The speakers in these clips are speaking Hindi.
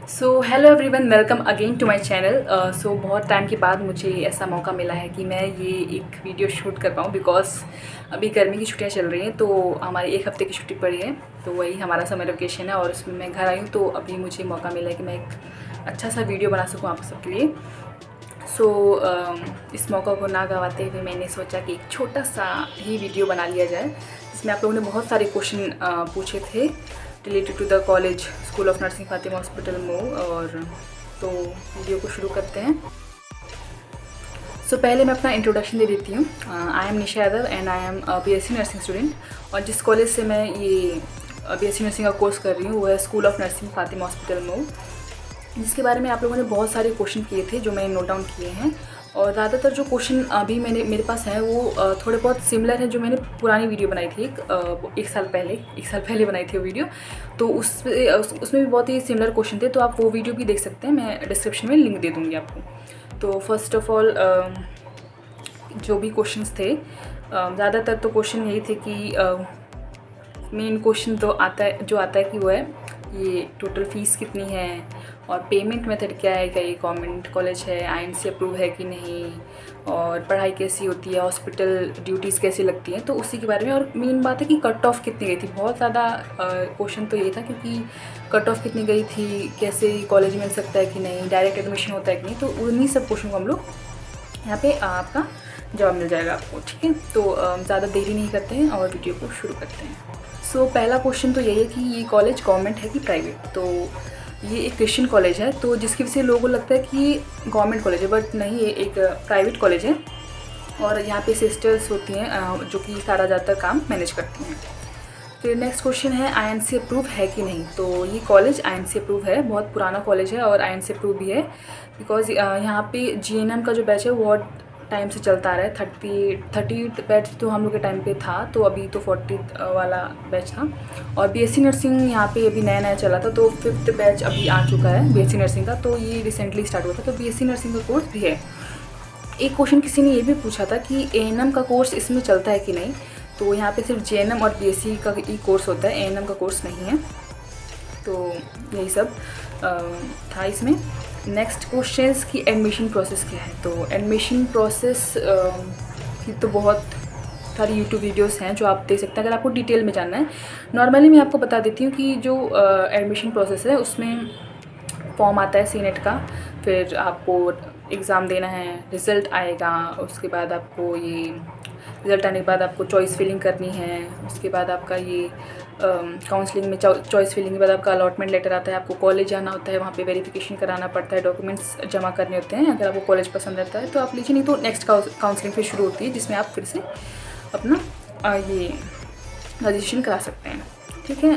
So hello everyone, welcome again to my channel. So बहुत टाइम के बाद मुझे ऐसा मौका मिला है कि मैं ये एक वीडियो शूट कर पाऊँ बिकॉज़ अभी गर्मी की छुट्टियां चल रही हैं। तो हमारी एक हफ़्ते की छुट्टी पड़ी है, तो वही हमारा समर वेकेशन है और उसमें मैं घर आई हूँ। तो अभी मुझे मौका मिला है कि मैं एक अच्छा सा वीडियो बना सकूँ आप सबके लिए। सो इस मौका को ना गंवाते हुए मैंने सोचा कि एक छोटा सा ही वीडियो बना लिया जाए, जिसमें आप लोगों ने बहुत सारे क्वेश्चन पूछे थे related to the college school of nursing Fatima hospital Mau. और तो वीडियो को शुरू करते हैं। सो पहले मैं अपना इंट्रोडक्शन दे देती हूँ। I am Nisha Yadav and I am BSc nursing student. और जिस कॉलेज से मैं ये बीएससी नर्सिंग का कोर्स कर रही हूँ वो है school of nursing Fatima hospital Mau, जिसके बारे में आप लोगों ने बहुत सारे क्वेश्चन किए थे जो मैंने नोट डाउन किए हैं। और ज़्यादातर जो क्वेश्चन अभी मेरे पास हैं वो थोड़े बहुत सिमिलर हैं जो मैंने पुरानी वीडियो बनाई थी एक साल पहले बनाई थी वो वीडियो। तो उसमें भी बहुत ही सिमिलर क्वेश्चन थे, तो आप वो वीडियो भी देख सकते हैं, मैं डिस्क्रिप्शन में लिंक दे दूँगी आपको। तो फर्स्ट ऑफ ऑल जो भी क्वेश्चंस थे, ज़्यादातर तो क्वेश्चन यही थे कि मेन क्वेश्चन तो आता है कि वो है ये टोटल फ़ीस कितनी है और पेमेंट मेथड क्या है, क्या ये गवर्नमेंट कॉलेज है, आईएनसी अप्रूव है कि नहीं, और पढ़ाई कैसी होती है, हॉस्पिटल ड्यूटीज़ कैसी लगती हैं, तो उसी के बारे में। और मेन बात है कि कट ऑफ कितनी गई थी। बहुत ज़्यादा क्वेश्चन तो ये था क्योंकि कट ऑफ कितनी गई थी, कैसे कॉलेज मिल सकता है कि नहीं, डायरेक्ट एडमिशन होता है कि नहीं, तो उन्हीं सब क्वेश्चन को हम लोग यहाँ पे आपका जवाब मिल जाएगा आपको। ठीक है, तो ज़्यादा देरी नहीं करते हैं और वीडियो को शुरू करते हैं। सो पहला क्वेश्चन तो यही है कि ये कॉलेज गवर्नमेंट है कि प्राइवेट। तो ये एक क्रिश्चियन कॉलेज है, तो जिसकी वजह से लोगों को लगता है कि ये गवर्नमेंट कॉलेज है, बट नहीं, ये एक प्राइवेट कॉलेज है। और यहाँ पे सिस्टर्स होती हैं जो कि सारा ज़्यादातर काम मैनेज करती हैं। फिर नेक्स्ट क्वेश्चन है आईएनसी अप्रूव है कि नहीं। तो ये कॉलेज आईएनसी अप्रूव है, बहुत पुराना कॉलेज है और आईएनसी अप्रूव भी है बिकॉज यहाँ पे जीएनएम का जो बैच है वो बहुत टाइम से चलता आ रहा है। 30 बैच तो हम लोग के टाइम पे था, तो अभी तो 40 वाला बैच था। और बीएससी नर्सिंग यहाँ पे अभी नया नया चला था, तो 5th बैच अभी आ चुका है बीएससी नर्सिंग का, तो ये रिसेंटली स्टार्ट हुआ था। तो बीएससी नर्सिंग का कोर्स भी है। एक क्वेश्चन किसी ने ये भी पूछा था कि एएनएम का कोर्स इसमें चलता है कि नहीं। तो यहाँ पे सिर्फ जेएनएम और बीएससी का ही कोर्स होता है, एएनएम का कोर्स नहीं है। तो यही सब था इसमें। नेक्स्ट क्वेश्चंस की एडमिशन प्रोसेस क्या है। तो एडमिशन प्रोसेस की तो बहुत सारी यूट्यूब वीडियोस हैं जो आप देख सकते हैं अगर आपको डिटेल में जानना है। नॉर्मली मैं आपको बता देती हूँ कि जो एडमिशन प्रोसेस है उसमें फॉर्म आता है सीनेट का, फिर आपको एग्ज़ाम देना है, रिज़ल्ट आएगा, उसके बाद आपको ये रिज़ल्ट आने के बाद आपको चॉइस फिलिंग करनी है, उसके बाद आपका ये काउंसलिंग में चॉइस फिलिंग के बाद आपका अलॉटमेंट लेटर आता है, आपको कॉलेज जाना होता है, वहाँ पे वेरिफिकेशन कराना पड़ता है, डॉक्यूमेंट्स जमा करने होते हैं। अगर आपको कॉलेज पसंद आता है तो आप लीजिए, नहीं तो नेक्स्ट काउंसलिंग फिर शुरू होती है जिसमें आप फिर से अपना ये रजिस्ट्रेशन करा सकते हैं। ठीक है,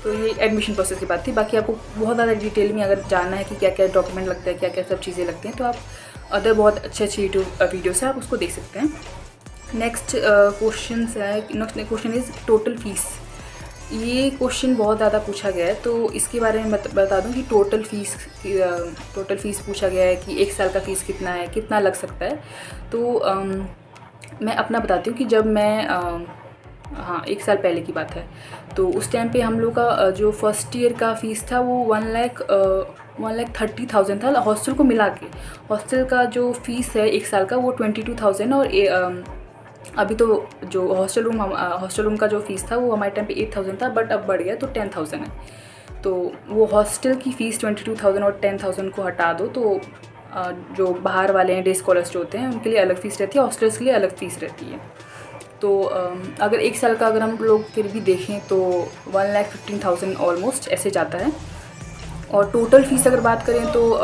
तो ये एडमिशन प्रोसेस की बात थी। बाकी आपको बहुत ज़्यादा डिटेल में अगर जानना है कि क्या क्या डॉक्यूमेंट लगता है, क्या क्या सब चीज़ें लगती हैं, तो आप अदर बहुत अच्छे यूट्यूब वीडियोस है, आप उसको देख सकते हैं। नेक्स्ट क्वेश्चन है, next question is total fees. ये क्वेश्चन बहुत ज़्यादा पूछा गया है, तो इसके बारे में बता दूं कि टोटल फ़ीस पूछा गया है कि एक साल का फ़ीस कितना है, कितना लग सकता है। तो मैं अपना बताती हूँ कि जब मैं हाँ, एक साल पहले की बात है, तो उस टाइम पे हम लोग का जो फर्स्ट ईयर का फ़ीस था वो 1,30,000 था, हॉस्टल को मिला के। हॉस्टल का जो फ़ीस है एक साल का वो 22,000। और अभी तो जो हॉस्टल रूम का जो फ़ीस था वो हमारे टाइम पे 8,000 था, बट अब बढ़ गया तो 10,000 है। तो वो हॉस्टल की फ़ीस 22,000 और 10,000 को हटा दो, तो जो बाहर वाले हैं, डे स्कॉलर्स जो होते हैं, उनके लिए अलग फ़ीस रहती है, हॉस्टल्स के लिए अलग फ़ीस रहती है। तो अगर एक साल का अगर हम लोग फिर भी देखें तो 1,15,000 ऑलमोस्ट ऐसे जाता है। और टोटल फ़ीस अगर बात करें तो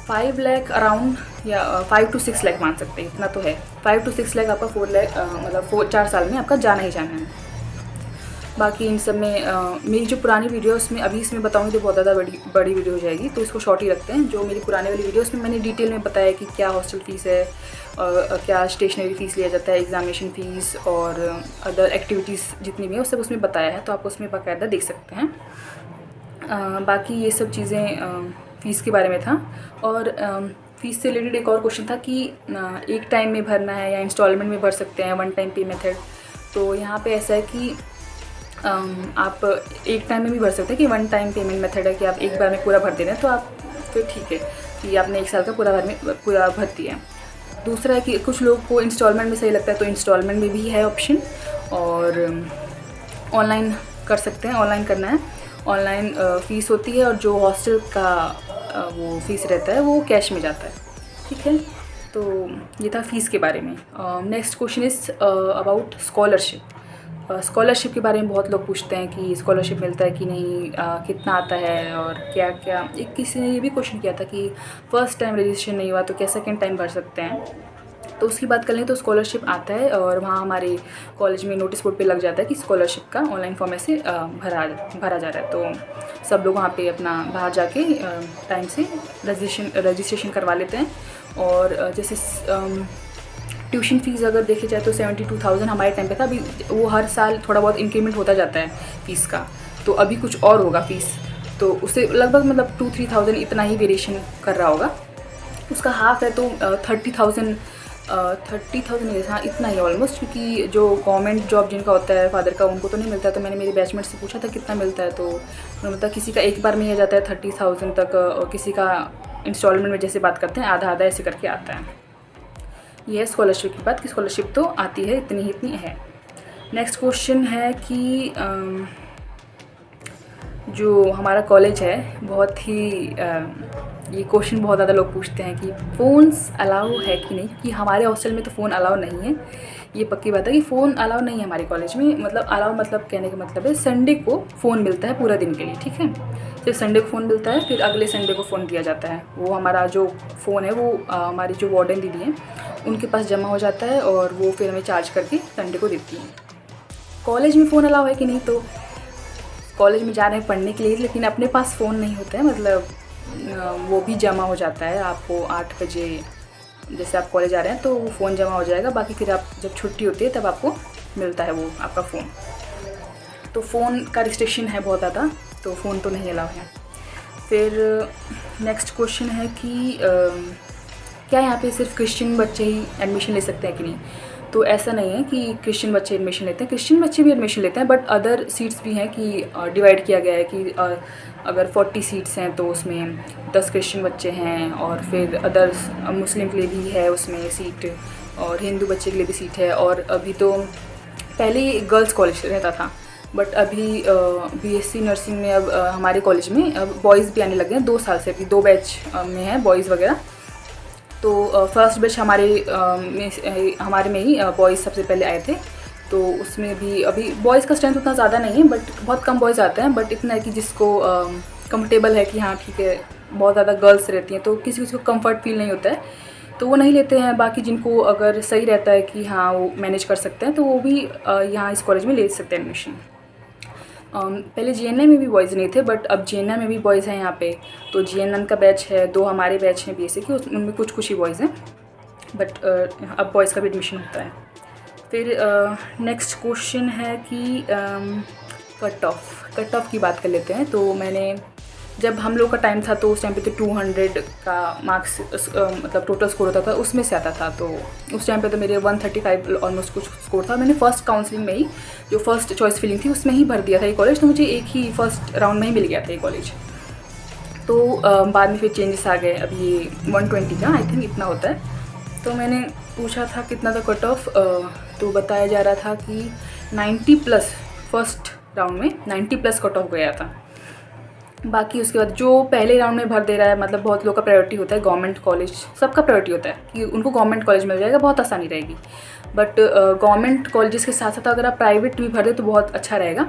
5 लाख अराउंड, या 5 to 6 लाख मान सकते हैं, इतना तो है। 5 to 6 लाख आपका 4 लाख मतलब 4 साल में आपका जाना ही जाना है। बाकी इन सब में मेरी जो पुरानी वीडियो उसमें अभी इसमें बताऊंगी तो बहुत ज़्यादा बड़ी वीडियो हो जाएगी, तो इसको शॉर्ट ही रखते हैं। जो मेरी पुराने वाली वीडियो उसमें मैंने डिटेल में बताया कि क्या हॉस्टल फ़ीस है, क्या स्टेशनरी फ़ीस लिया जाता है, एग्ज़ामिनेशन फ़ीस और अदर एक्टिविटीज़ जितनी भी है वो सब उसमें बताया है, तो आप उसमें बाकायदा देख सकते हैं। बाकी ये सब चीज़ें फ़ीस के बारे में था। और फ़ीस से रिलेटेड एक और क्वेश्चन था कि एक टाइम में भरना है या इंस्टॉलमेंट में भर सकते हैं, वन टाइम पे मेथड। तो यहाँ पे ऐसा है कि आप एक टाइम में भी भर सकते हैं कि वन टाइम पेमेंट मेथड है कि आप एक बार में पूरा भर दे रहे हैं, तो आप तो ठीक है कि आपने 1 साल का पूरा भर दिया है। दूसरा है कि कुछ लोग को इंस्टॉलमेंट में सही लगता है, तो इंस्टॉलमेंट में भी है ऑप्शन, और ऑनलाइन कर सकते हैं। ऑनलाइन करना है, ऑनलाइन फ़ीस होती है, और जो हॉस्टल का वो फ़ीस रहता है वो कैश में जाता है। ठीक है, तो ये था फ़ीस के बारे में। Next question is about scholarship. Scholarship के बारे में बहुत लोग पूछते हैं कि स्कॉलरशिप मिलता है कि नहीं, कितना आता है और क्या क्या। एक किसी ने ये भी क्वेश्चन किया था कि फ़र्स्ट टाइम रजिस्ट्रेशन नहीं हुआ तो क्या सेकेंड टाइम भर सकते हैं। तो उसकी बात कर लें तो स्कॉलरशिप आता है, और वहाँ हमारे कॉलेज में नोटिस बोर्ड पे लग जाता है कि स्कॉलरशिप का ऑनलाइन फॉर्म ऐसे भरा जा रहा है। तो सब लोग वहाँ पे अपना बाहर जाके टाइम से रजिस्ट्रेशन करवा लेते हैं। और जैसे ट्यूशन फ़ीस अगर देखी जाए तो 72,000 हमारे टाइम पे था। अभी वो हर साल थोड़ा बहुत इंक्रीमेंट होता जाता है फ़ीस का, तो अभी कुछ और होगा फ़ीस, तो उससे लगभग मतलब 2-3,000 इतना ही वेरिएशन कर रहा होगा। उसका हाफ है तो 30,000 नहीं, हाँ इतना ही ऑलमोस्ट, क्योंकि जो गवर्नमेंट जॉब जिनका होता है फादर का, उनको तो नहीं मिलता। तो मैंने मेरे बैचमेट से पूछा था कितना मिलता है, तो उन्होंने बताया किसी का एक बार में ही आ जाता है 30,000 तक, और किसी का इंस्टॉलमेंट में जैसे बात करते हैं आधा आधा ऐसे करके आता है। ये है स्कॉलरशिप की बात कि स्कॉलरशिप तो आती है, इतनी है। नेक्स्ट क्वेश्चन है कि जो हमारा कॉलेज है बहुत ही ये क्वेश्चन बहुत ज़्यादा लोग पूछते हैं कि फ़ोन्स अलाउ है कि नहीं, क्योंकि हमारे हॉस्टल में तो फ़ोन अलाउ नहीं है। ये पक्की बात है कि फ़ोन अलाउ नहीं है हमारे कॉलेज में। मतलब अलाउ मतलब कहने का मतलब है संडे को फ़ोन मिलता है पूरा दिन के लिए। ठीक है, सिर्फ संडे को फ़ोन मिलता है, फिर अगले संडे को फ़ोन दिया जाता है। वो हमारा जो फ़ोन है वो हमारी जो वार्डन दीदी हैं उनके पास जमा हो जाता है, और वो फिर हमें चार्ज करके संडे को देती हैं। कॉलेज में फ़ोन अलाउ है कि नहीं, तो कॉलेज में जा रहे हैं पढ़ने के लिए, लेकिन अपने पास फ़ोन नहीं होता है। मतलब वो भी जमा हो जाता है आपको 8 बजे, जैसे आप कॉलेज आ रहे हैं तो वो फ़ोन जमा हो जाएगा। बाकी फिर आप जब छुट्टी होती है तब आपको मिलता है वो आपका फ़ोन। तो फ़ोन का रिस्ट्रिक्शन है बहुत ज़्यादा, तो फ़ोन तो नहीं अलाउ है। फिर नेक्स्ट क्वेश्चन है कि क्या यहाँ पे सिर्फ क्रिश्चियन बच्चे ही एडमिशन ले सकते हैं कि नहीं। तो ऐसा नहीं है कि क्रिश्चियन बच्चे एडमिशन लेते हैं, क्रिश्चियन बच्चे भी एडमिशन लेते हैं, बट अदर सीट्स भी हैं कि डिवाइड किया गया है कि अगर 40 सीट्स हैं तो उसमें 10 क्रिश्चियन बच्चे हैं, और फिर अदर्स मुस्लिम के लिए भी है उसमें सीट, और हिंदू बच्चे के लिए भी सीट है। और अभी तो पहले गर्ल्स कॉलेज रहता था, बट अभी बीएससी नर्सिंग में अब हमारे कॉलेज में अब बॉयज़ भी आने लगे हैं 2 साल से। अभी 2 बैच में हैं बॉयज़ वगैरह। तो फर्स्ट बैच हमारे में ही बॉयज़ सबसे पहले आए थे, तो उसमें भी अभी बॉयज़ का स्ट्रेंथ उतना ज़्यादा नहीं है, बट बहुत कम बॉयज़ आते हैं। बट इतना है कि जिसको कंफर्टेबल है कि हाँ ठीक है, बहुत ज़्यादा गर्ल्स रहती हैं तो किसी को कंफर्ट फील नहीं होता है, तो वो नहीं लेते हैं। बाकी जिनको अगर सही रहता है कि हाँ वो मैनेज कर सकते हैं, तो वो भी यहाँ इस कॉलेज में ले सकते हैं एडमिशन। पहले जीएनएम में भी बॉयज़ नहीं थे, बट अब जीएनएम में भी बॉयज़ हैं यहाँ पे। तो जीएनएम का बैच है, 2 हमारे बैच हैं बीएससी के, उनमें कुछ ही बॉयज़ हैं, बट अब बॉयज़ का भी एडमिशन होता है। फिर नेक्स्ट क्वेश्चन है कि कट ऑफ की बात कर लेते हैं। तो मैंने जब हम लोग का टाइम था तो उस टाइम पे तो 200 का मार्क्स मतलब टोटल स्कोर होता था, उसमें से आता था। तो उस टाइम पे तो मेरे 135 ऑलमोस्ट कुछ स्कोर था। मैंने फ़र्स्ट काउंसलिंग में ही जो फर्स्ट चॉइस फिलिंग थी उसमें ही भर दिया था ये कॉलेज, तो मुझे एक ही फर्स्ट राउंड में ही मिल गया था ये कॉलेज। तो बाद में फिर चेंजेस आ गए, अब ये 120 का आई थिंक इतना होता है। तो मैंने पूछा था कितना था कट ऑफ, तो बताया जा रहा था कि 90+ फर्स्ट राउंड में 90+ कट ऑफ गया था। बाकी उसके बाद जो पहले राउंड में भर दे रहा है, मतलब बहुत लोग का प्रायोरिटी होता है, गवर्नमेंट कॉलेज सबका प्रायोरिटी होता है कि उनको गवर्नमेंट कॉलेज मिल जाएगा, बहुत आसानी रहेगी। बट गवर्नमेंट कॉलेजेस के साथ साथ अगर आप प्राइवेट भी भर दे तो बहुत अच्छा रहेगा।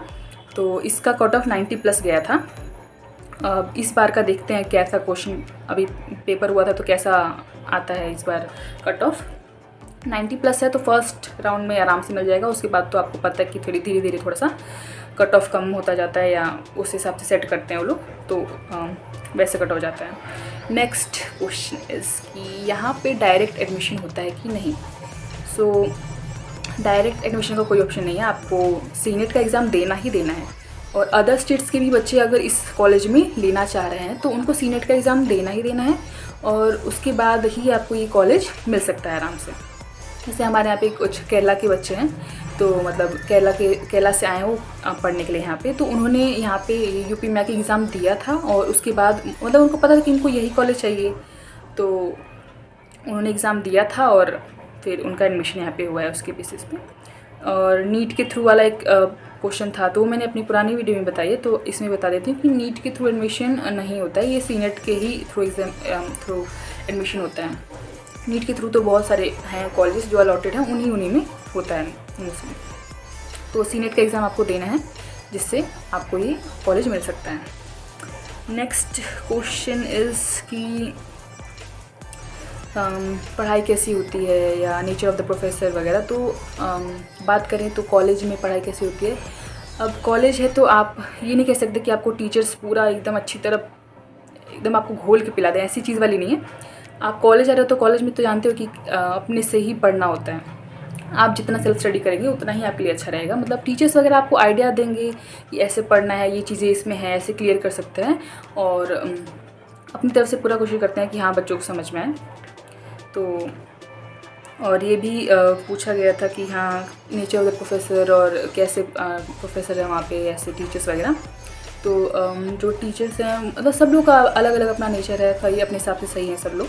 तो इसका कट ऑफ 90+ गया था। इस बार का देखते हैं कैसा क्वेश्चन, अभी पेपर हुआ था तो कैसा आता है इस बार कट ऑफ। 90+ है तो फर्स्ट राउंड में आराम से मिल जाएगा। उसके बाद तो आपको पता है कि थोड़ी धीरे धीरे थोड़ा सा कट ऑफ कम होता जाता है, या उस हिसाब से सेट करते हैं वो लोग, तो वैसे कट हो जाता है। नेक्स्ट क्वेश्चन इज़ कि यहाँ पे डायरेक्ट एडमिशन होता है कि नहीं। सो डायरेक्ट एडमिशन का कोई ऑप्शन नहीं है, आपको सीनेट का एग्ज़ाम देना ही देना है। और अदर स्टेट्स के भी बच्चे अगर इस कॉलेज में लेना चाह रहे हैं तो उनको सीनेट का एग्ज़ाम देना ही देना है, और उसके बाद ही आपको ये कॉलेज मिल सकता है आराम से। जैसे हमारे यहाँ पे कुछ केरला के बच्चे हैं, तो मतलब केरला से आए हैं वो पढ़ने के लिए यहाँ पे। तो उन्होंने यहाँ पे यूपी में आके एग्ज़ाम दिया था और उसके बाद मतलब उनको पता था कि इनको यही कॉलेज चाहिए, तो उन्होंने एग्ज़ाम दिया था और फिर उनका एडमिशन यहाँ पे हुआ है उसके बेसिस पे। और नीट के थ्रू वाला एक क्वेश्चन था, तो मैंने अपनी पुरानी वीडियो में बताई है, तो इसमें बता देती हूँ कि नीट के थ्रू एडमिशन नहीं होता है, ये सीनेट के ही थ्रू एडमिशन होता है। नीट के थ्रू तो बहुत सारे हैं कॉलेज जो अलॉटेड हैं, उन्हीं में होता है मोस्टली। तो सीनेट का एग्ज़ाम आपको देना है जिससे आपको ये कॉलेज मिल सकता है। नेक्स्ट क्वेश्चन इज़ कि पढ़ाई कैसी होती है या नेचर ऑफ़ द प्रोफेसर वगैरह। तो बात करें तो कॉलेज में पढ़ाई कैसी होती है। अब कॉलेज है तो आप ये नहीं कह सकते कि आपको टीचर्स पूरा एकदम अच्छी तरह एकदम आपको घोल के पिला दें, ऐसी चीज़ वाली नहीं है। आप कॉलेज आ रहे हो तो कॉलेज में तो जानते हो कि अपने से ही पढ़ना होता है। आप जितना सेल्फ स्टडी करेंगे उतना ही आपके लिए अच्छा रहेगा। मतलब टीचर्स वगैरह आपको आइडिया देंगे कि ऐसे पढ़ना है, ये चीज़ें इसमें हैं, ऐसे क्लियर कर सकते हैं, और अपनी तरफ से पूरा कोशिश करते हैं कि हाँ बच्चों को समझ में आए। तो और ये भी पूछा गया था कि हाँ नेचर ऑफ द प्रोफेसर और कैसे प्रोफेसर है वहाँ पे, ऐसे टीचर्स वगैरह। तो जो टीचर्स हैं मतलब सब लोग का अलग अलग अपना नेचर है, तो ये अपने हिसाब से सही है सब लोग।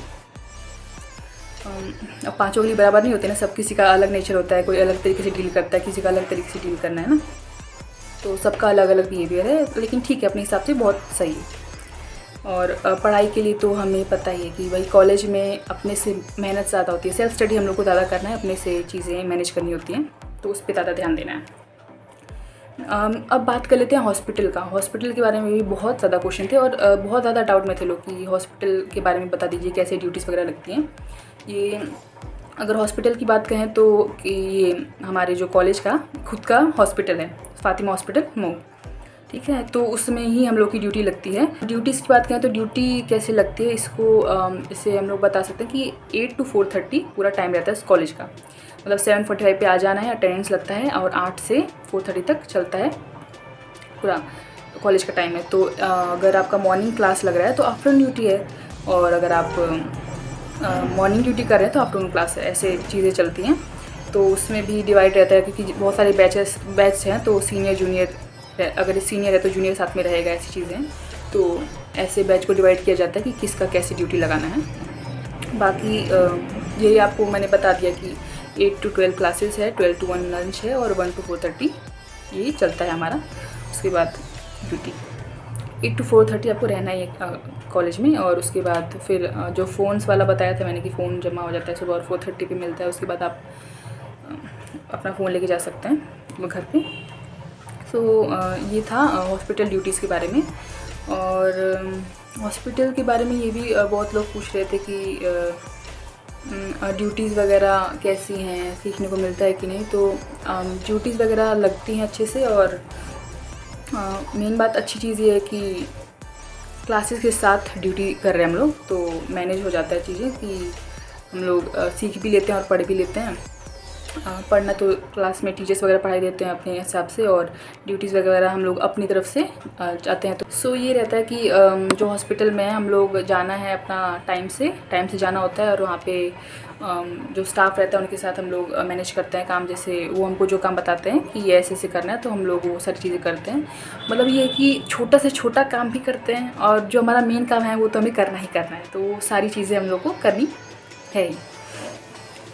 अब पाँचों के लिए बराबर नहीं होते ना, सब किसी का अलग नेचर होता है, कोई अलग तरीके से डील करता है, किसी का अलग तरीके से डील करना है ना, तो सबका अलग अलग बिहेवियर है, लेकिन ठीक है अपने हिसाब से बहुत सही है। और पढ़ाई के लिए तो हमें पता ही है कि भाई कॉलेज में अपने से मेहनत ज़्यादा होती है, सेल्फ स्टडी हम लोग को ज़्यादा करना है, अपने से चीज़ें मैनेज करनी होती हैं, तो उस पर ज़्यादा ध्यान देना है। अब बात कर लेते हैं हॉस्पिटल का। हॉस्पिटल के बारे में भी बहुत ज़्यादा क्वेश्चन थे और बहुत ज़्यादा डाउट में थे लोग कि हॉस्पिटल के बारे में बता दीजिए कैसे ड्यूटीज़ वगैरह लगती हैं। ये अगर हॉस्पिटल की बात कहें तो कि ये हमारे जो कॉलेज का खुद का हॉस्पिटल है, फातिमा हॉस्पिटल मऊ, ठीक है, तो उसमें ही हम लोग की ड्यूटी लगती है। ड्यूटीज़ की बात करें तो ड्यूटी कैसे लगती है इसको इसे हम लोग बता सकते हैं कि 8 to 4:30 पूरा टाइम रहता है इस कॉलेज का। मतलब 7:45 पे आ जाना है, अटेंडेंस लगता है, और 8 से 4:30 तक चलता है पूरा कॉलेज का टाइम है। तो अगर आपका मॉर्निंग क्लास लग रहा है तो आफ्टरनून ड्यूटी है, और अगर आप मॉर्निंग ड्यूटी कर रहे हैं तो आफ्टरनून क्लास है, ऐसे चीज़ें चलती हैं। तो उसमें भी डिवाइड रहता है क्योंकि बहुत सारे बैच हैं, तो सीनियर जूनियर, अगर सीनियर है तो जूनियर साथ में रहेगा, ऐसी चीज़ें। तो ऐसे बैच को डिवाइड किया जाता है कि किसका कैसी ड्यूटी लगाना है। बाकी यही आपको मैंने बता दिया कि 8 to 12 क्लासेस है, 12 to 1 लंच है, और 1 to 4:30 यही चलता है हमारा। उसके बाद ड्यूटी 8 to 4:30 आपको रहना ही है कॉलेज में। और उसके बाद फिर जो फ़ोन्स वाला बताया था मैंने कि फ़ोन जमा हो जाता है सुबह और 4:30 पे मिलता है। उसके बाद आप अपना फ़ोन लेके जा सकते हैं घर पे। तो ये था हॉस्पिटल ड्यूटीज़ के बारे में। और हॉस्पिटल के बारे में ये भी बहुत लोग पूछ रहे थे कि ड्यूटीज़ वगैरह कैसी हैं, सीखने को मिलता है कि नहीं। तो ड्यूटीज़ वगैरह लगती हैं अच्छे से, और मेन बात अच्छी चीज़ ये है कि क्लासेस के साथ ड्यूटी कर रहे हैं हम लोग, तो मैनेज हो जाता है चीज़ें कि हम लोग सीख भी लेते हैं और पढ़ भी लेते हैं। पढ़ना तो क्लास में टीचर्स वगैरह पढ़ाई देते हैं अपने हिसाब से, और ड्यूटीज़ वगैरह हम लोग अपनी तरफ से जाते हैं। तो सो ये रहता है कि जो हॉस्पिटल में है हम लोग जाना है अपना टाइम से जाना होता है, और वहाँ पे जो स्टाफ रहता है उनके साथ हम लोग मैनेज करते हैं काम। जैसे वो हमको जो काम बताते हैं कि ये ऐसे करना है, तो हम लोग वो सारी चीज़ें करते हैं। मतलब ये है कि छोटा से छोटा काम भी करते हैं, और जो हमारा मेन काम है वो तो हमें करना ही करना है, तो वो सारी चीज़ें हम लोग को करनी है ही।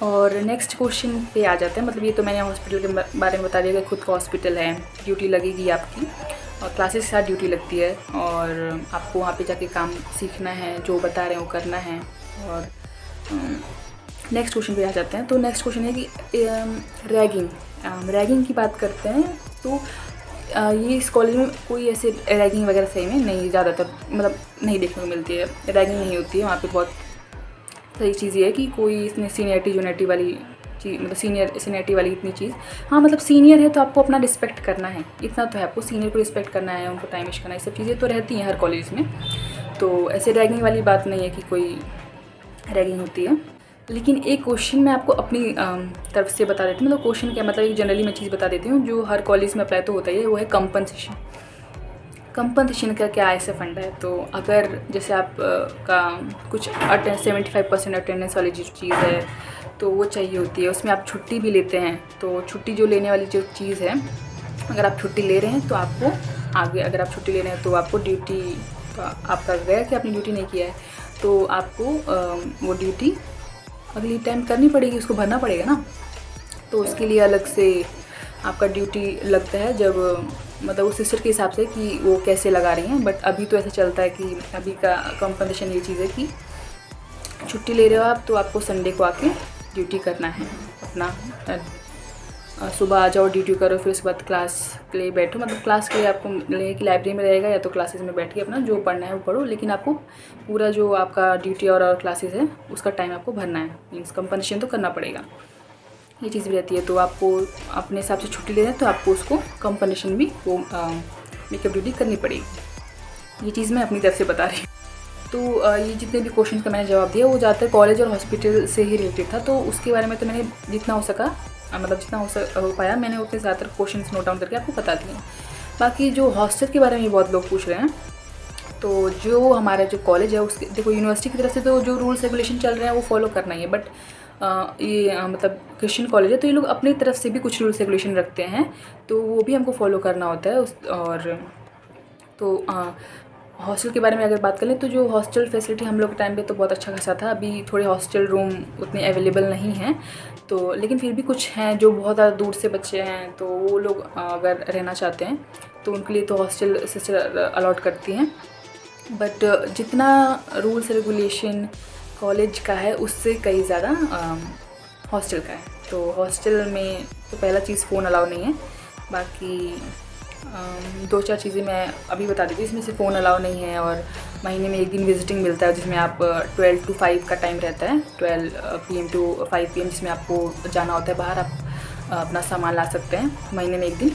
और नेक्स्ट क्वेश्चन पे आ जाते हैं। मतलब ये तो मैंने हॉस्पिटल के बारे में बता दिया कि खुद का हॉस्पिटल है, ड्यूटी लगेगी आपकी, और क्लासेस के साथ ड्यूटी लगती है, और आपको वहाँ पे जाके काम सीखना है, जो बता रहे हैं वो करना है। और नेक्स्ट क्वेश्चन पे आ जाते हैं। तो नेक्स्ट क्वेश्चन है कि रैगिंग की बात करते हैं। तो ये इस कॉलेज में कोई ऐसे रैगिंग वगैरह सही में नहीं, ज़्यादातर मतलब नहीं देखने को मिलती है, रैगिंग नहीं होती है वहाँ पे। बहुत सही चीज़ ये है कि कोई इसमें सीनियरिटी जूनियरिटी वाली चीज़, मतलब सीनियरिटी वाली इतनी चीज़, हाँ मतलब सीनियर है तो आपको अपना रिस्पेक्ट करना है, इतना तो है, आपको सीनियर को रिस्पेक्ट करना है, उनको टाइम वेस्ट करना है, ये सब चीज़ें तो रहती हैं हर कॉलेज में। तो ऐसे रैगिंग वाली बात नहीं है कि कोई रैगिंग होती है। लेकिन एक क्वेश्चन मैं आपको अपनी तरफ से बता देती हूँ। मतलब क्वेश्चन क्या, मतलब एक जनरली मैं चीज़ बता देती हूँ जो हर कॉलेज में अप्लाई तो होता ही है, वो है कंपनसेशन। कंपनसेशन का क्या ऐसा फंड है, तो अगर जैसे आप का कुछ 75% अटेंडेंस वाली जो चीज़ है तो वो चाहिए होती है, उसमें आप छुट्टी भी लेते हैं, तो छुट्टी जो लेने वाली जो चीज़ है, अगर आप छुट्टी ले रहे हैं तो आपको आगे, अगर आप छुट्टी ले रहे हैं तो आपको ड्यूटी, तो आपका गया कि आपने ड्यूटी नहीं किया है तो आपको वो ड्यूटी अगली टाइम करनी पड़ेगी, उसको भरना पड़ेगा ना। तो उसके लिए अलग से आपका ड्यूटी लगता है, जब मतलब उस सिस्टर के हिसाब से कि वो कैसे लगा रही हैं। बट अभी तो ऐसा चलता है कि अभी का कंपनसेशन ये चीज़ है कि छुट्टी ले रहे हो आप तो आपको संडे को आके ड्यूटी करना है अपना। सुबह आ जाओ, ड्यूटी करो, फिर उसके बाद क्लास के लिए बैठो, मतलब क्लास के लिए आपको मिलेगा कि लाइब्रेरी में रहेगा या तो क्लासेस में बैठ के अपना जो पढ़ना है वो पढ़ो, लेकिन आपको पूरा जो आपका ड्यूटी और क्लासेस है उसका टाइम आपको भरना है, मीन्स कंपनसेशन तो करना पड़ेगा, ये चीज़ भी रहती है। तो आपको अपने हिसाब से छुट्टी ले रहे हैं तो आपको उसको कंपनसेशन भी वो मेकअप ड्यूटी करनी पड़ेगी। ये चीज़ मैं अपनी तरफ से बता रही हूँ। तो ये जितने भी क्वेश्चन का मैंने जवाब दिया वो ज़्यादातर कॉलेज और हॉस्पिटल से ही रिलेटेड था, तो उसके बारे में तो मैंने जितना हो सका, मतलब जितना हो पाया मैंने उतने ज़्यादातर क्वेश्चन नोट डाउन करके आपको बता दिए। बाकी जो हॉस्टल के बारे में बहुत लोग पूछ रहे हैं, तो जो हमारा जो कॉलेज है उसके देखो, यूनिवर्सिटी की तरफ से तो जो रूल्स रेगुलेशन चल रहे हैं वो फॉलो करना ही है, बट ये मतलब क्रिश्चियन कॉलेज है तो ये लोग अपनी तरफ से भी कुछ रूल्स रेगुलेशन रखते हैं, तो वो भी हमको फॉलो करना होता है और तो हॉस्टल के बारे में अगर बात करें तो जो हॉस्टल फैसिलिटी हम लोग के टाइम पे तो बहुत अच्छा खासा था। अभी थोड़े हॉस्टल रूम उतने अवेलेबल नहीं हैं, तो लेकिन फिर भी कुछ हैं जो बहुत ज़्यादा दूर से बच्चे हैं, तो वो लोग अगर रहना चाहते हैं तो उनके लिए तो हॉस्टल सिस्टर अलॉट करती हैं। बट जितना रूल्स रेगुलेशन कॉलेज का है उससे कई ज़्यादा हॉस्टल का है। तो हॉस्टल में तो पहला चीज़ फ़ोन अलाउ नहीं है, बाकी 2-4 चीज़ें मैं अभी बता देती हूँ। इसमें से फ़ोन अलाउ नहीं है और महीने में 1 दिन विजिटिंग मिलता है जिसमें आप 12 to 5 का टाइम रहता है, 12 PM to 5 PM, जिसमें आपको जाना होता है बाहर, आप अपना सामान ला सकते हैं। महीने में 1 दिन,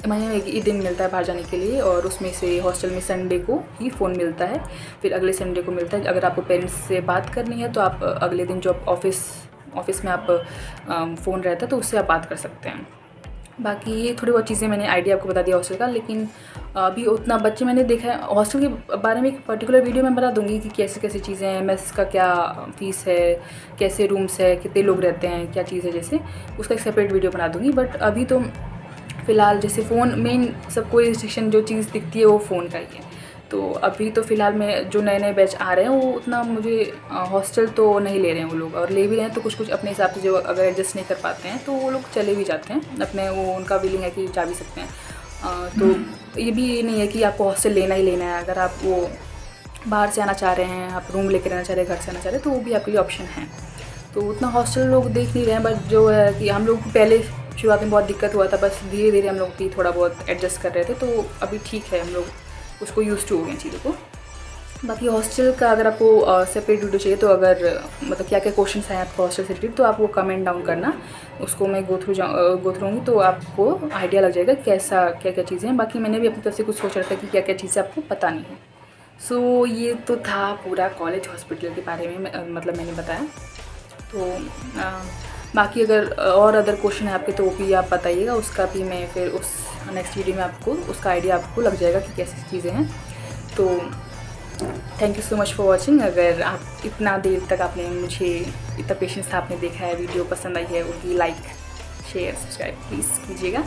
महीने में 1 दिन मिलता है बाहर जाने के लिए, और उसमें से हॉस्टल में संडे को ही फ़ोन मिलता है, फिर अगले संडे को मिलता है। अगर आपको पेरेंट्स से बात करनी है तो आप अगले दिन जो ऑफिस में आप फ़ोन रहता है तो उससे आप बात कर सकते हैं। बाकी ये थोड़ी बहुत चीज़ें मैंने आइडिया आपको बता दिया हॉस्टल का, लेकिन अभी उतना बच्चे मैंने देखा है हॉस्टल के बारे में एक पर्टिकुलर वीडियो मैं बता दूंगी कि कैसे कैसे चीज़ें हैं, मेस का क्या फ़ीस है, कैसे रूम्स है, कितने लोग रहते हैं, क्या चीज़ है, जैसे उसका एक सेपरेट वीडियो बना दूंगी। बट अभी तो फ़िलहाल जैसे फ़ोन मेन सबको रिस्ट्रिक्शन जो चीज़ दिखती है वो फ़ोन का ही है। तो अभी तो फ़िलहाल में जो नए बैच आ रहे हैं वो उतना मुझे हॉस्टल तो नहीं ले रहे हैं वो लोग, और ले भी रहे हैं तो कुछ अपने हिसाब से जो अगर एडजस्ट नहीं कर पाते हैं तो वो लोग चले भी जाते हैं अपने, वो उनका विलिंग है कि जा भी सकते हैं। तो ये भी नहीं है कि आपको हॉस्टल लेना ही लेना है। अगर आप वो बाहर से आना चाह रहे हैं, आप रूम लेकर रहना चाह रहे हैं, घर से आना चाह रहे हैं, तो वो भी आपके लिए ऑप्शन है। तो उतना हॉस्टल लोग देख नहीं रहे हैं, बट जो है कि हम लोग पहले शुरुआत में बहुत दिक्कत हुआ था, बस धीरे धीरे हम लोग भी थोड़ा बहुत एडजस्ट कर रहे थे, तो अभी ठीक है, हम लोग उसको यूज़ टू हो गए चीज़ों को। बाकी हॉस्टल का अगर आपको सेपरेट वीडियो चाहिए तो अगर मतलब क्या क्या क्वेश्चन हैं आपको हॉस्टल से रिलेटेड तो आप वो कमेंट डाउन करना, उसको मैं गो थ्रू होंगी तो आपको आइडिया लग जाएगा कैसा क्या क्या चीज़ें हैं। बाकी मैंने भी अपनी तरफ से कुछ सोच रखा है कि क्या क्या चीज़ें आपको पता नहीं है। सो ये तो था पूरा कॉलेज हॉस्पिटल के बारे में मतलब मैंने बताया। तो बाकी अगर और अदर क्वेश्चन है आपके तो वो भी आप बताइएगा, उसका भी मैं फिर उस नेक्स्ट वीडियो में आपको उसका आइडिया आपको लग जाएगा कि कैसी चीज़ें हैं। तो thank you so much for watching. अगर आप इतना देर तक आपने मुझे इतना पेशेंस था, आपने देखा है, वीडियो पसंद आई है, उनकी लाइक शेयर सब्सक्राइब प्लीज़ कीजिएगा।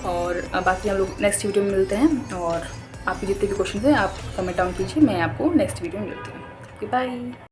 और बाकी हम लोग नेक्स्ट वीडियो में मिलते हैं, और आपके जितने भी क्वेश्चन हैं आप कमेंट डाउन कीजिए, मैं आपको नेक्स्ट वीडियो में मिलती हूँ। बाय।